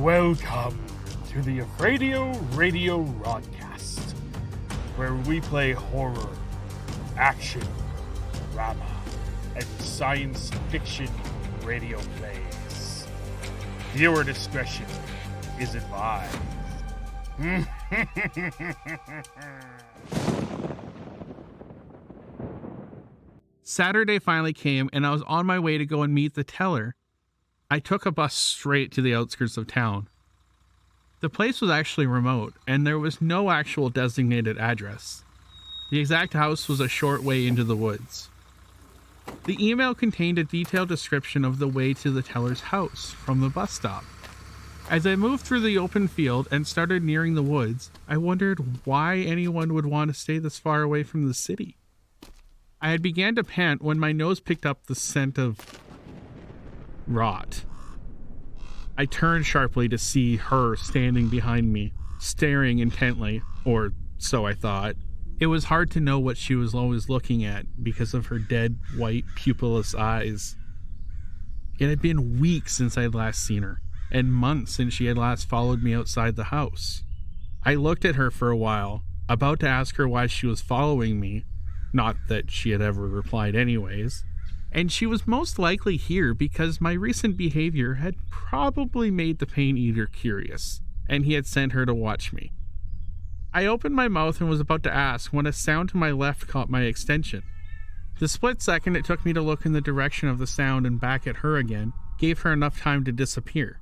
Welcome to the Radio Broadcast, where we play horror, action, drama, and science fiction radio plays. Viewer discretion is advised. Saturday finally came, and I was on my way to go and meet the teller. I took a bus straight to the outskirts of town. The place was actually remote, and there was no actual designated address. The exact house was a short way into the woods. The email contained a detailed description of the way to the teller's house from the bus stop. As I moved through the open field and started nearing the woods, I wondered why anyone would want to stay this far away from the city. I had began to pant when my nose picked up the scent of rot. I turned sharply to see her standing behind me, staring intently, or so I thought. It was hard to know what she was always looking at because of her dead, white, pupilless eyes. It had been weeks since I had last seen her, and months since she had last followed me outside the house. I looked at her for a while, about to ask her why she was following me, not that she had ever replied anyways. And she was most likely here because my recent behavior had probably made the pain eater curious, and he had sent her to watch me. I opened my mouth and was about to ask when a sound to my left caught my extension. The split second it took me to look in the direction of the sound and back at her again gave her enough time to disappear.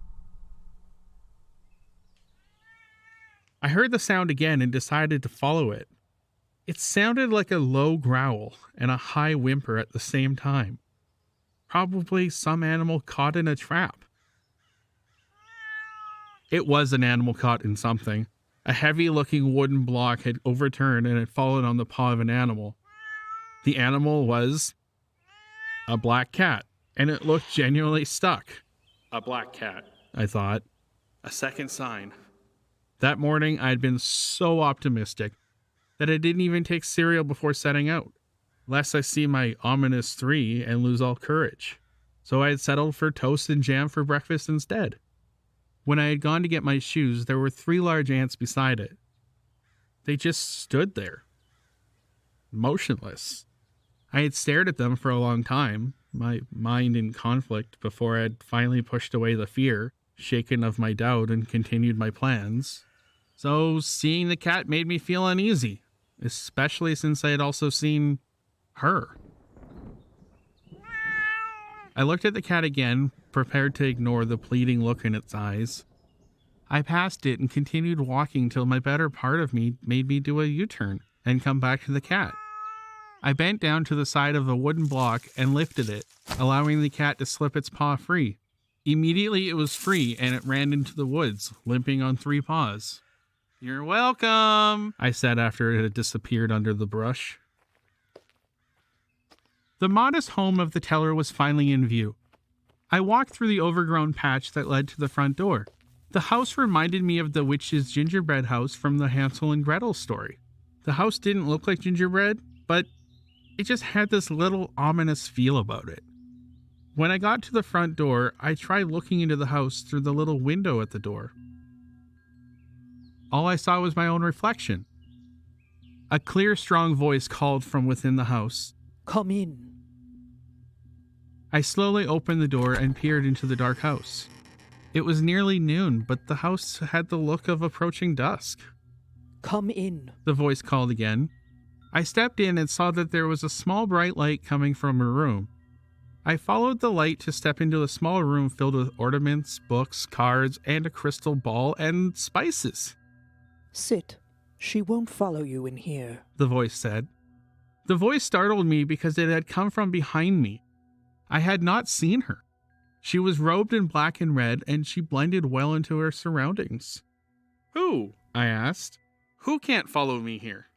I heard the sound again and decided to follow it. It sounded like a low growl and a high whimper at the same time. Probably some animal caught in a trap. It was an animal caught in something. A heavy-looking wooden block had overturned and had fallen on the paw of an animal. The animal was a black cat, and it looked genuinely stuck. A black cat, I thought. A second sign. That morning, I had been so optimistic that I didn't even take cereal before setting out, lest I see my ominous 3 and lose all courage. So I had settled for toast and jam for breakfast instead. When I had gone to get my shoes, there were 3 large ants beside it. They just stood there, motionless. I had stared at them for a long time, my mind in conflict, before I had finally pushed away the fear, shaken of my doubt, and continued my plans. So seeing the cat made me feel uneasy, especially since I had also seen her. I looked at the cat again, prepared to ignore the pleading look in its eyes. I passed it and continued walking till my better part of me made me do a U-turn and come back to the cat. I bent down to the side of a wooden block and lifted it, allowing the cat to slip its paw free. Immediately it was free and it ran into the woods, limping on 3 paws. "You're welcome," I said after it had disappeared under the brush. The modest home of the teller was finally in view. I walked through the overgrown patch that led to the front door. The house reminded me of the witch's gingerbread house from the Hansel and Gretel story. The house didn't look like gingerbread, but it just had this little ominous feel about it. When I got to the front door, I tried looking into the house through the little window at the door. All I saw was my own reflection. A clear, strong voice called from within the house. "Come in." I slowly opened the door and peered into the dark house. It was nearly noon, but the house had the look of approaching dusk. "Come in," the voice called again. I stepped in and saw that there was a small bright light coming from a room. I followed the light to step into a small room filled with ornaments, books, cards, and a crystal ball and spices. "Sit. She won't follow you in here," the voice said. The voice startled me because it had come from behind me. I had not seen her. She was robed in black and red, and she blended well into her surroundings. "Who?" I asked. "Who can't follow me here?"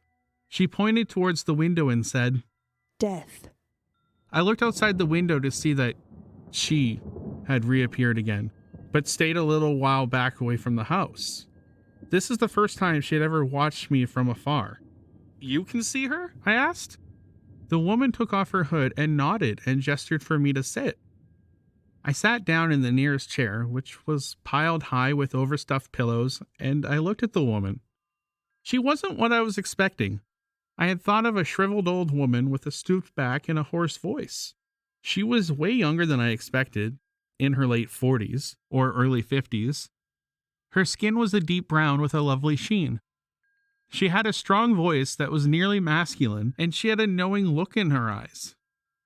She pointed towards the window and said, "Death." I looked outside the window to see that she had reappeared again, but stayed a little while back away from the house. This is the first time she had ever watched me from afar. "You can see her?" I asked. The woman took off her hood and nodded and gestured for me to sit. I sat down in the nearest chair, which was piled high with overstuffed pillows, and I looked at the woman. She wasn't what I was expecting. I had thought of a shriveled old woman with a stooped back and a hoarse voice. She was way younger than I expected, in her late 40s or early 50s. Her skin was a deep brown with a lovely sheen. She had a strong voice that was nearly masculine, and she had a knowing look in her eyes.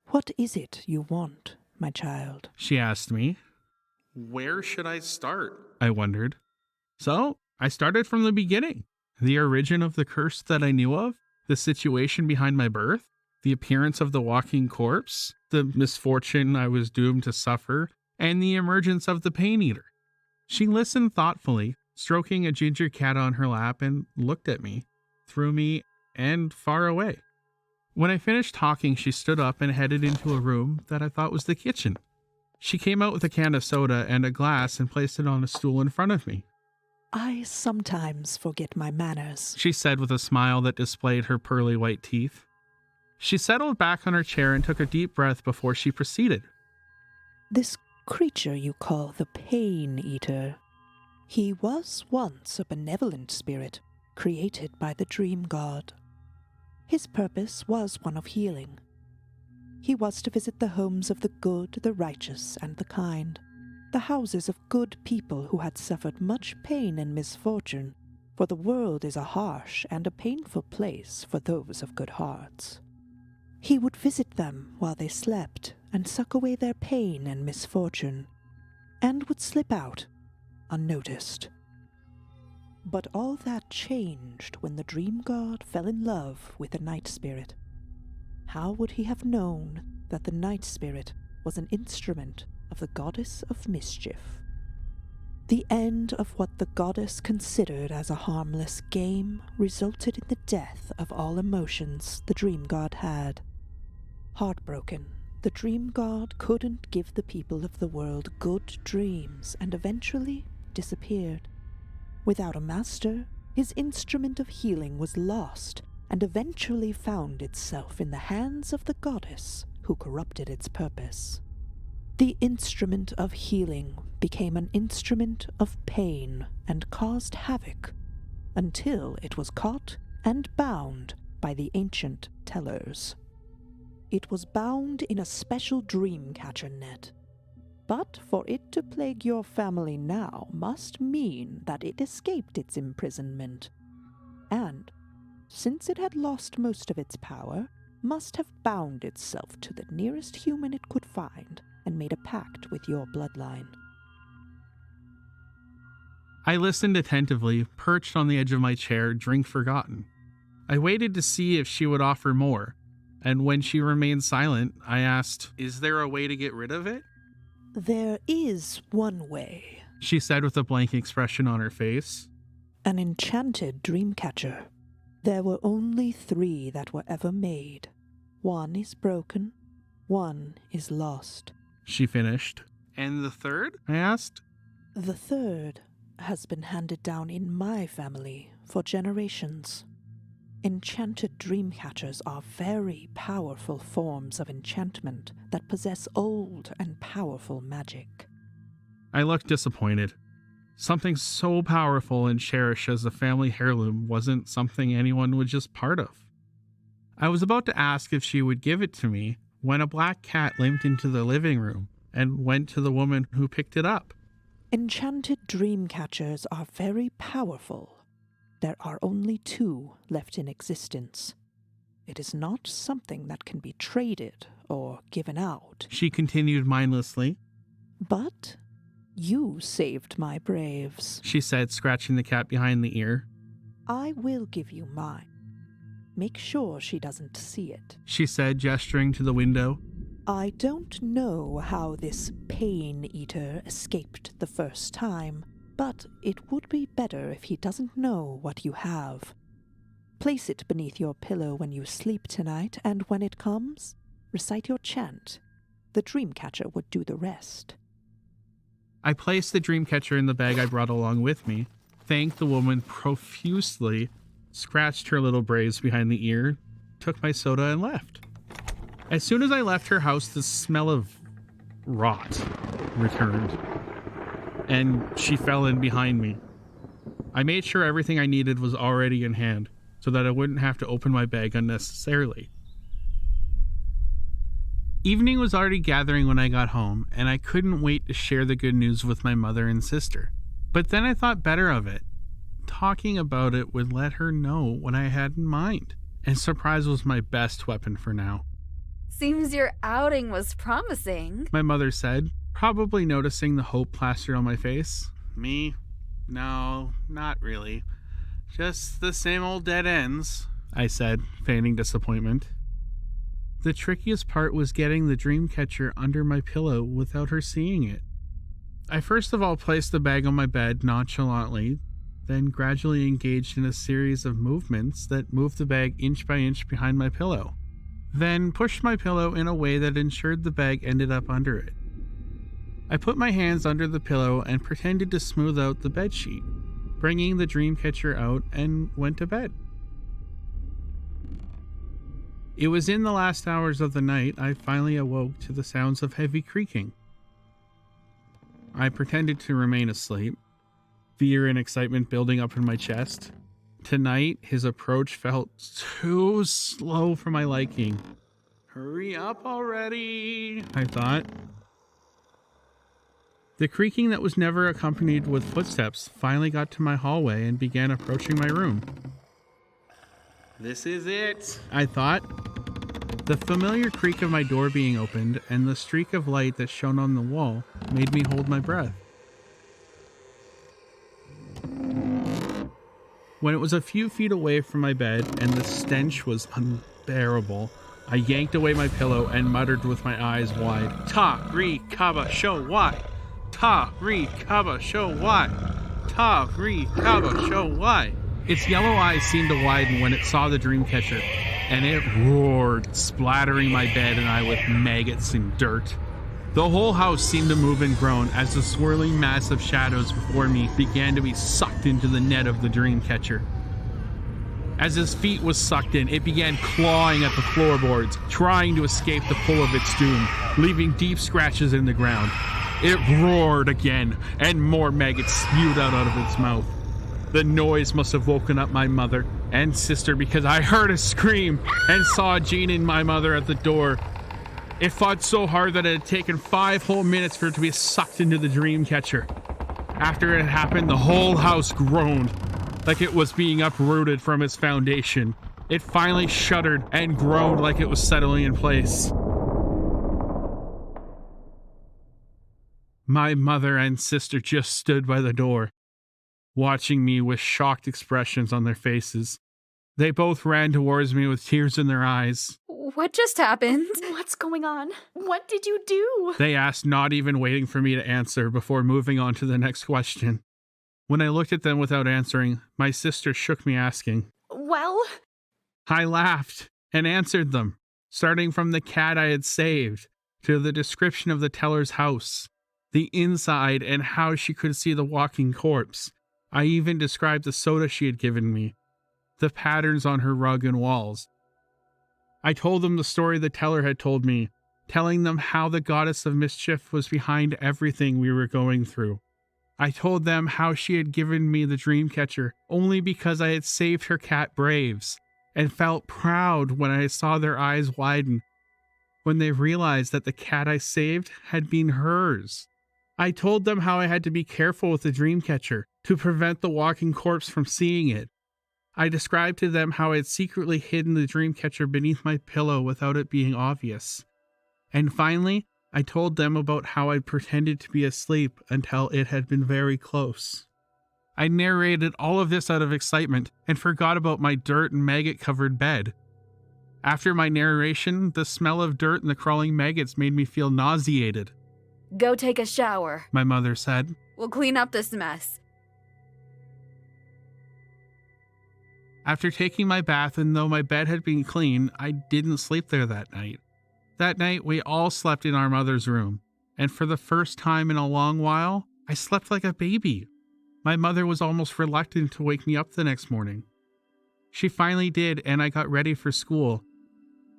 What is it you want, my child? She asked me. Where should I start? I wondered. So I started from the beginning. The origin of the curse that I knew of, the situation behind my birth, the appearance of the walking corpse, the misfortune I was doomed to suffer, and the emergence of the pain eater. She listened thoughtfully, stroking a ginger cat on her lap, and looked at me, through me, and far away. When I finished talking, she stood up and headed into a room that I thought was the kitchen. She came out with a can of soda and a glass and placed it on a stool in front of me. I sometimes forget my manners, She said with a smile that displayed her pearly white teeth. She settled back on her chair and took a deep breath before she proceeded. This creature you call the Pain Eater, he was once a benevolent spirit created by the Dream God. His purpose was one of healing. He was to visit the homes of the good, the righteous, and the kind, the houses of good people who had suffered much pain and misfortune, for the world is a harsh and a painful place for those of good hearts. He would visit them while they slept and suck away their pain and misfortune, and would slip out unnoticed. But all that changed when the Dream God fell in love with the Night Spirit. How would he have known that the Night Spirit was an instrument of the Goddess of Mischief? The end of what the goddess considered as a harmless game resulted in the death of all emotions the Dream God had. Heartbroken, the Dream God couldn't give the people of the world good dreams and eventually disappeared. Without a master, his instrument of healing was lost and eventually found itself in the hands of the goddess who corrupted its purpose. The instrument of healing became an instrument of pain and caused havoc until it was caught and bound by the ancient tellers. It was bound in a special dream catcher net. But for it to plague your family now must mean that it escaped its imprisonment, and, since it had lost most of its power, must have bound itself to the nearest human it could find and made a pact with your bloodline. I listened attentively, perched on the edge of my chair, drink forgotten. I waited to see if she would offer more, and when she remained silent, I asked, "Is there a way to get rid of it?" There is one way. She said with a blank expression on her face. An enchanted dream catcher. There were only 3 that were ever made. 1 is broken, 1 is lost. She finished. And the third? I asked. The 3rd has been handed down in my family for generations. Enchanted dream catchers are very powerful forms of enchantment that possess old and powerful magic. I looked disappointed. Something so powerful and cherished as the family heirloom wasn't something anyone was just part of. I was about to ask if she would give it to me when a black cat limped into the living room and went to the woman who picked it up. Enchanted dream catchers are very powerful. There are only 2 left in existence. It is not something that can be traded or given out. She continued mindlessly. But you saved my braves. She said, scratching the cat behind the ear. I will give you mine. Make sure she doesn't see it. She said, gesturing to the window. I don't know how this Pain Eater escaped the first time, but it would be better if he doesn't know what you have. Place it beneath your pillow when you sleep tonight, and when it comes, recite your chant. The dreamcatcher would do the rest. I placed the dreamcatcher in the bag I brought along with me, thanked the woman profusely, scratched her little braves behind the ear, took my soda, and left. As soon as I left her house, the smell of rot returned, and she fell in behind me. I made sure everything I needed was already in hand so that I wouldn't have to open my bag unnecessarily. Evening was already gathering when I got home, and I couldn't wait to share the good news with my mother and sister. But then I thought better of it. Talking about it would let her know what I had in mind, and surprise was my best weapon for now. Seems your outing was promising, My mother said, probably noticing the hope plastered on my face. Me? No, not really. Just the same old dead ends, I said, feigning disappointment. The trickiest part was getting the dream catcher under my pillow without her seeing it. I first of all placed the bag on my bed nonchalantly, then gradually engaged in a series of movements that moved the bag inch by inch behind my pillow, then pushed my pillow in a way that ensured the bag ended up under it. I put my hands under the pillow and pretended to smooth out the bedsheet, bringing the dream catcher out, and went to bed. It was in the last hours of the night I finally awoke to the sounds of heavy creaking. I pretended to remain asleep, fear and excitement building up in my chest. Tonight, his approach felt too slow for my liking. Hurry up already, I thought. The creaking that was never accompanied with footsteps finally got to my hallway and began approaching my room. This is it, I thought. The familiar creak of my door being opened and the streak of light that shone on the wall made me hold my breath. When it was a few feet away from my bed and the stench was unbearable, I yanked away my pillow and muttered with my eyes wide, "Ta, re, kaba, show why! Ta, re, kaba, show why! Ta, re, kaba, show why!" Its yellow eyes seemed to widen when it saw the dream catcher, and it roared, splattering my bed and I with maggots and dirt. The whole house seemed to move and groan as the swirling mass of shadows before me began to be sucked into the net of the dream catcher. As his feet was sucked in, it began clawing at the floorboards, trying to escape the pull of its doom, leaving deep scratches in the ground. It roared again, and more maggots spewed out of its mouth. The noise must have woken up my mother and sister because I heard a scream and saw Jean and my mother at the door. It fought so hard that it had taken 5 whole minutes for it to be sucked into the dream catcher. After it happened, the whole house groaned, like it was being uprooted from its foundation. It finally shuddered and groaned like it was settling in place. My mother and sister just stood by the door, watching me with shocked expressions on their faces. They both ran towards me with tears in their eyes. What just happened? What's going on? What did you do? They asked, not even waiting for me to answer before moving on to the next question. When I looked at them without answering, my sister shook me asking. Well? I laughed and answered them, starting from the cat I had saved to the description of the teller's house, the inside and how she could see the walking corpse. I even described the soda she had given me, the patterns on her rug and walls. I told them the story the teller had told me, telling them how the goddess of mischief was behind everything we were going through. I told them how she had given me the dream catcher only because I had saved her cat Braves, and felt proud when I saw their eyes widen when they realized that the cat I saved had been hers. I told them how I had to be careful with the dream catcher to prevent the walking corpse from seeing it. I described to them how I had secretly hidden the dream catcher beneath my pillow without it being obvious. And finally, I told them about how I pretended to be asleep until it had been very close. I narrated all of this out of excitement and forgot about my dirt and maggot-covered bed. After my narration, the smell of dirt and the crawling maggots made me feel nauseated. Go take a shower. My mother said. We'll clean up this mess. After taking my bath, and though my bed had been clean, I didn't sleep there that night. That night, we all slept in our mother's room, and for the first time in a long while, I slept like a baby. My mother was almost reluctant to wake me up the next morning. She finally did, and I got ready for school.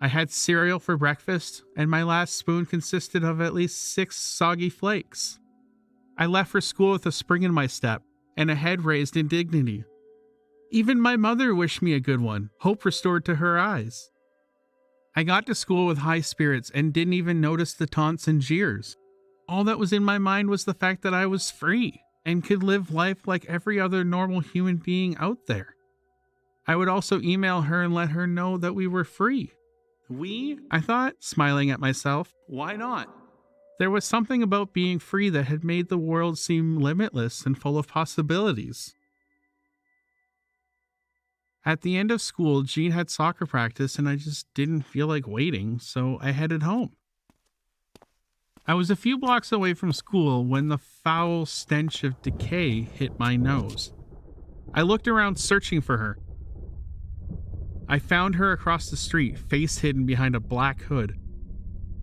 I had cereal for breakfast, and my last spoon consisted of at least 6 soggy flakes. I left for school with a spring in my step and a head raised in dignity. Even my mother wished me a good one, hope restored to her eyes. I got to school with high spirits and didn't even notice the taunts and jeers. All that was in my mind was the fact that I was free and could live life like every other normal human being out there. I would also email her and let her know that we were free. We? I thought, smiling at myself. Why not? There was something about being free that had made the world seem limitless and full of possibilities. At the end of school, Jean had soccer practice and I just didn't feel like waiting, so I headed home. I was a few blocks away from school when the foul stench of decay hit my nose. I looked around searching for her. I found her across the street, face hidden behind a black hood.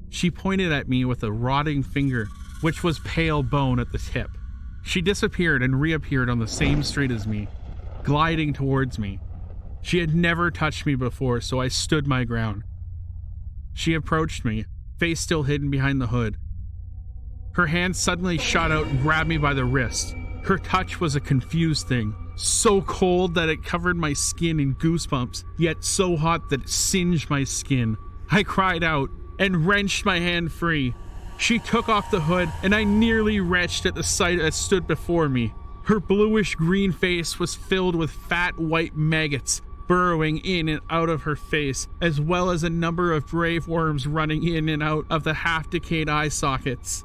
She pointed at me with a rotting finger, which was pale bone at the tip. She disappeared and reappeared on the same street as me, gliding towards me. She had never touched me before, so I stood my ground. She approached me, face still hidden behind the hood. Her hand suddenly shot out and grabbed me by the wrist. Her touch was a confused thing, so cold that it covered my skin in goosebumps, yet so hot that it singed my skin. I cried out and wrenched my hand free. She took off the hood, and I nearly retched at the sight that stood before me. Her bluish-green face was filled with fat white maggots burrowing in and out of her face, as well as a number of grave worms running in and out of the half-decayed eye sockets.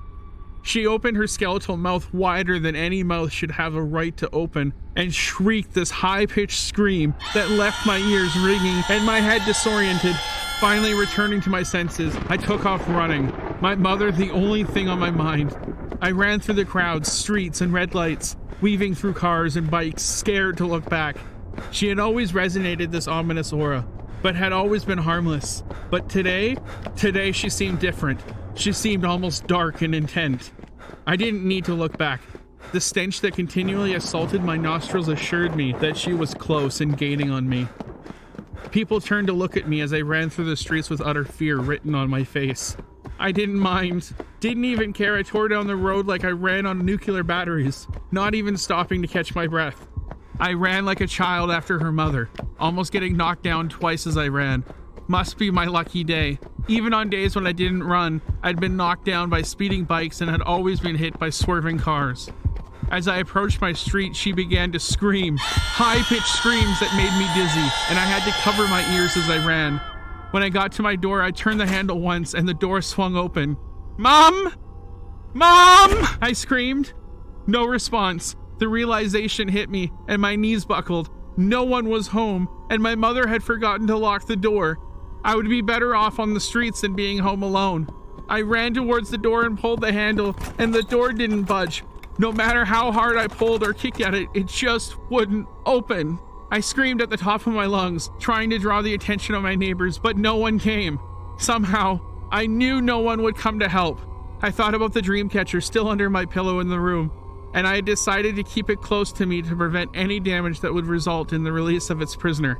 She opened her skeletal mouth wider than any mouth should have a right to open and shrieked this high-pitched scream that left my ears ringing and my head disoriented. Finally returning to my senses, I took off running, my mother the only thing on my mind. I ran through the crowds, streets, and red lights, weaving through cars and bikes, scared to look back. She had always resonated this ominous aura, but had always been harmless. But today she seemed different. She seemed almost dark and intent. I didn't need to look back. The stench that continually assaulted my nostrils assured me that she was close and gaining on me. People turned to look at me as I ran through the streets with utter fear written on my face. I didn't mind. Didn't even care. I tore down the road like I ran on nuclear batteries, not even stopping to catch my breath. I ran like a child after her mother, almost getting knocked down twice as I ran. Must be my lucky day. Even on days when I didn't run, I'd been knocked down by speeding bikes and had always been hit by swerving cars. As I approached my street, she began to scream, high-pitched screams that made me dizzy, and I had to cover my ears as I ran. When I got to my door, I turned the handle once and the door swung open. "Mom! Mom!" I screamed. No response. The realization hit me and my knees buckled. No one was home, and my mother had forgotten to lock the door. I would be better off on the streets than being home alone. I ran towards the door and pulled the handle, and the door didn't budge. No matter how hard I pulled or kicked at it, it just wouldn't open. I screamed at the top of my lungs, trying to draw the attention of my neighbors, but no one came. Somehow, I knew no one would come to help. I thought about the dream catcher still under my pillow in the room, and I had decided to keep it close to me to prevent any damage that would result in the release of its prisoner.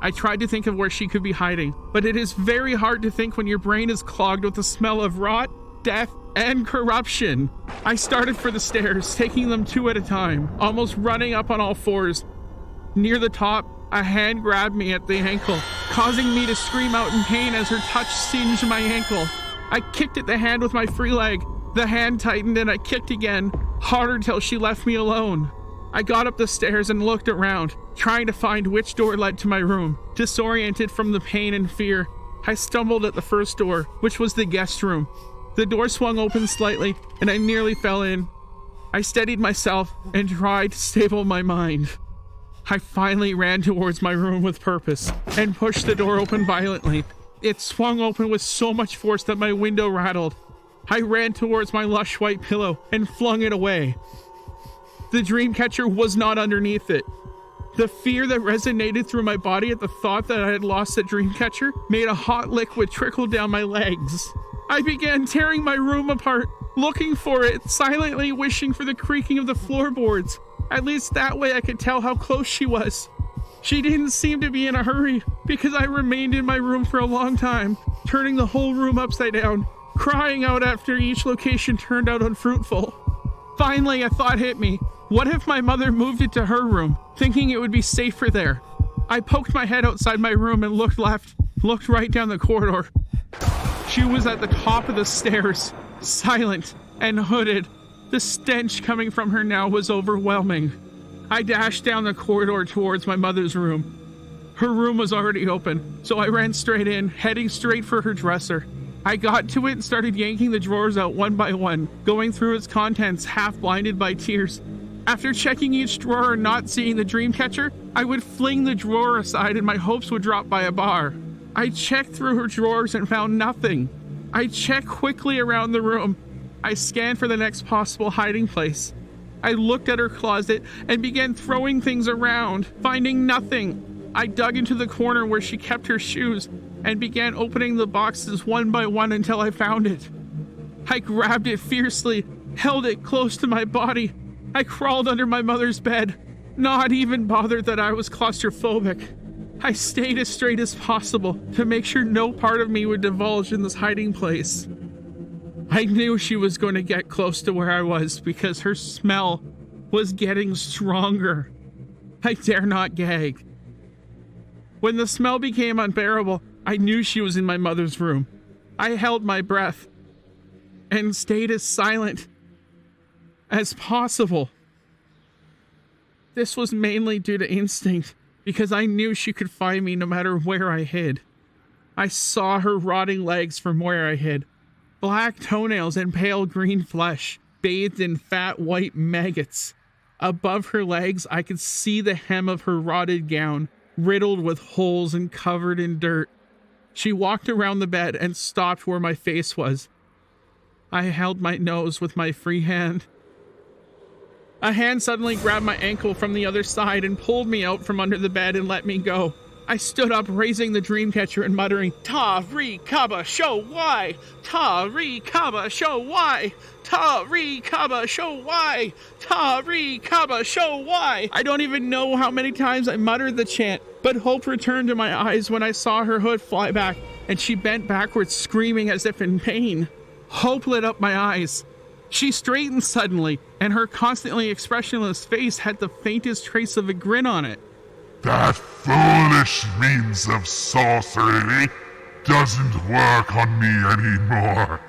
I tried to think of where she could be hiding, but it is very hard to think when your brain is clogged with the smell of rot, death, and corruption. I started for the stairs, taking them 2 at a time, almost running up on all fours. Near the top, a hand grabbed me at the ankle, causing me to scream out in pain as her touch singed my ankle. I kicked at the hand with my free leg. The hand tightened and I kicked again, harder till she left me alone. I got up the stairs and looked around, trying to find which door led to my room. Disoriented from the pain and fear, I stumbled at the first door, which was the guest room. The door swung open slightly, and I nearly fell in. I steadied myself and tried to stable my mind. I finally ran towards my room with purpose and pushed the door open violently. It swung open with so much force that my window rattled. I ran towards my lush white pillow and flung it away. The dream catcher was not underneath it. The fear that resonated through my body at the thought that I had lost the dream catcher made a hot liquid trickle down my legs. I began tearing my room apart, looking for it, silently wishing for the creaking of the floorboards. At least that way I could tell how close she was. She didn't seem to be in a hurry because I remained in my room for a long time, turning the whole room upside down, crying out after each location turned out unfruitful. Finally, a thought hit me. What if my mother moved it to her room, thinking it would be safer there? I poked my head outside my room and looked left, looked right down the corridor. She was at the top of the stairs, silent and hooded. The stench coming from her now was overwhelming. I dashed down the corridor towards my mother's room. Her room was already open, so I ran straight in, heading straight for her dresser. I got to it and started yanking the drawers out one by one, going through its contents, half blinded by tears. After checking each drawer and not seeing the dream catcher, I would fling the drawer aside and my hopes would drop by a bar. I checked through her drawers and found nothing. I checked quickly around the room. I scanned for the next possible hiding place. I looked at her closet and began throwing things around, finding nothing. I dug into the corner where she kept her shoes and began opening the boxes one by one until I found it. I grabbed it fiercely, held it close to my body. I crawled under my mother's bed, not even bothered that I was claustrophobic. I stayed as straight as possible to make sure no part of me would divulge in this hiding place. I knew she was going to get close to where I was because her smell was getting stronger. I dare not gag. When the smell became unbearable, I knew she was in my mother's room. I held my breath and stayed as silent as possible. This was mainly due to instinct because I knew she could find me no matter where I hid. I saw her rotting legs from where I hid. Black toenails and pale green flesh, bathed in fat white maggots. Above her legs, I could see the hem of her rotted gown, riddled with holes and covered in dirt. She walked around the bed and stopped where my face was. I held my nose with my free hand. A hand suddenly grabbed my ankle from the other side and pulled me out from under the bed and let me go. I stood up, raising the dream catcher and muttering, "Ta-re-kaba, show why! Ta-re-kaba, show why! Ta-re-kaba, show why! Ta-re-kaba, show why!" I don't even know how many times I muttered the chant, but hope returned to my eyes when I saw her hood fly back and she bent backwards, screaming as if in pain. Hope lit up my eyes. She straightened suddenly, and her constantly expressionless face had the faintest trace of a grin on it. "That foolish means of sorcery doesn't work on me anymore,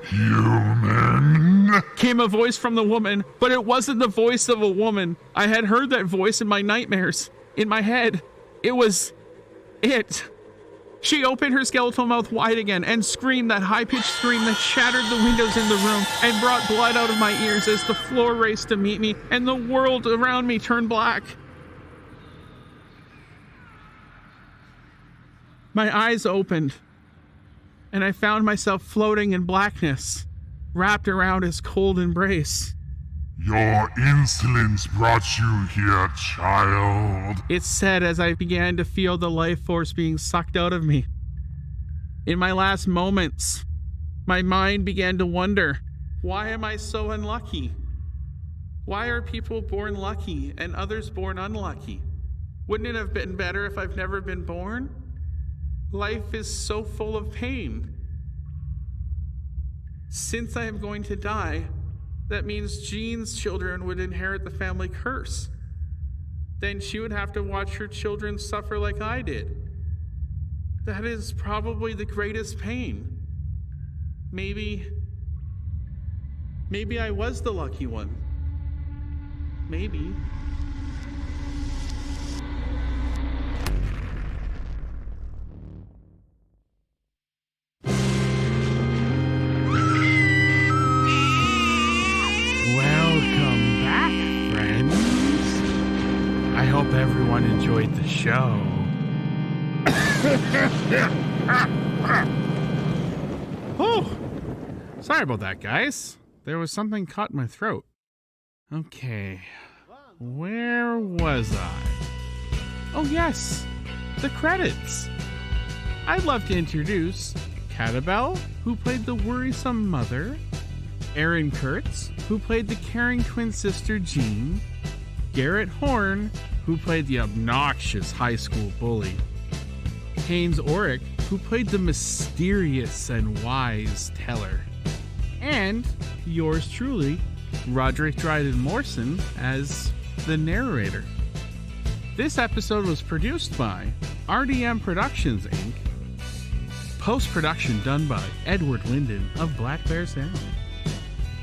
human," came a voice from the woman, but it wasn't the voice of a woman. I had heard that voice in my nightmares, in my head. It was it. She opened her skeletal mouth wide again and screamed that high-pitched scream that shattered the windows in the room and brought blood out of my ears as the floor raced to meet me and the world around me turned black. My eyes opened, and I found myself floating in blackness, wrapped around his cold embrace. "Your insolence brought you here, child," It said as I began to feel the life force being sucked out of me. In my last moments, my mind began to wonder, why am I so unlucky? Why are people born lucky and others born unlucky? Wouldn't it have been better if I've never been born? Life is so full of pain. Since I am going to die, that means Jean's children would inherit the family curse. Then she would have to watch her children suffer like I did. That is probably the greatest pain. Maybe I was the lucky one. Maybe. Welcome back, friends. I hope everyone enjoyed the show. Oh, sorry about that, guys. There was something caught in my throat. Okay, where was I? Oh yes, the credits. I'd love to introduce Catabel, who played the worrisome mother, Aaron Kurtz, who played the caring twin sister Jean, Garrett Horn, who played the obnoxious high school bully, Haynes Oric, who played the mysterious and wise teller, and yours truly, Roderick Dryden Morrison, as the narrator. This episode was produced by RDM Productions, Inc. Post-production done by Edward Linden of Black Bear Sound.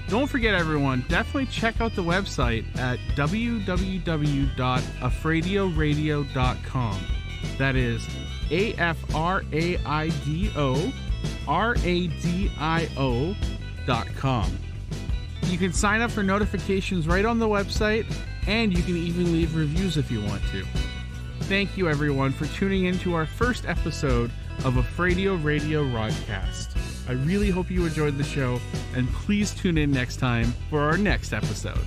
Don't forget, everyone, definitely check out the website at www.afradioradio.com. That is AFRAIDORADIO.com. You can sign up for notifications right on the website, and you can even leave reviews if you want to. Thank you, everyone, for tuning in to our first episode of Afradio Radio Rodcast. I really hope you enjoyed the show, and please tune in next time for our next episode.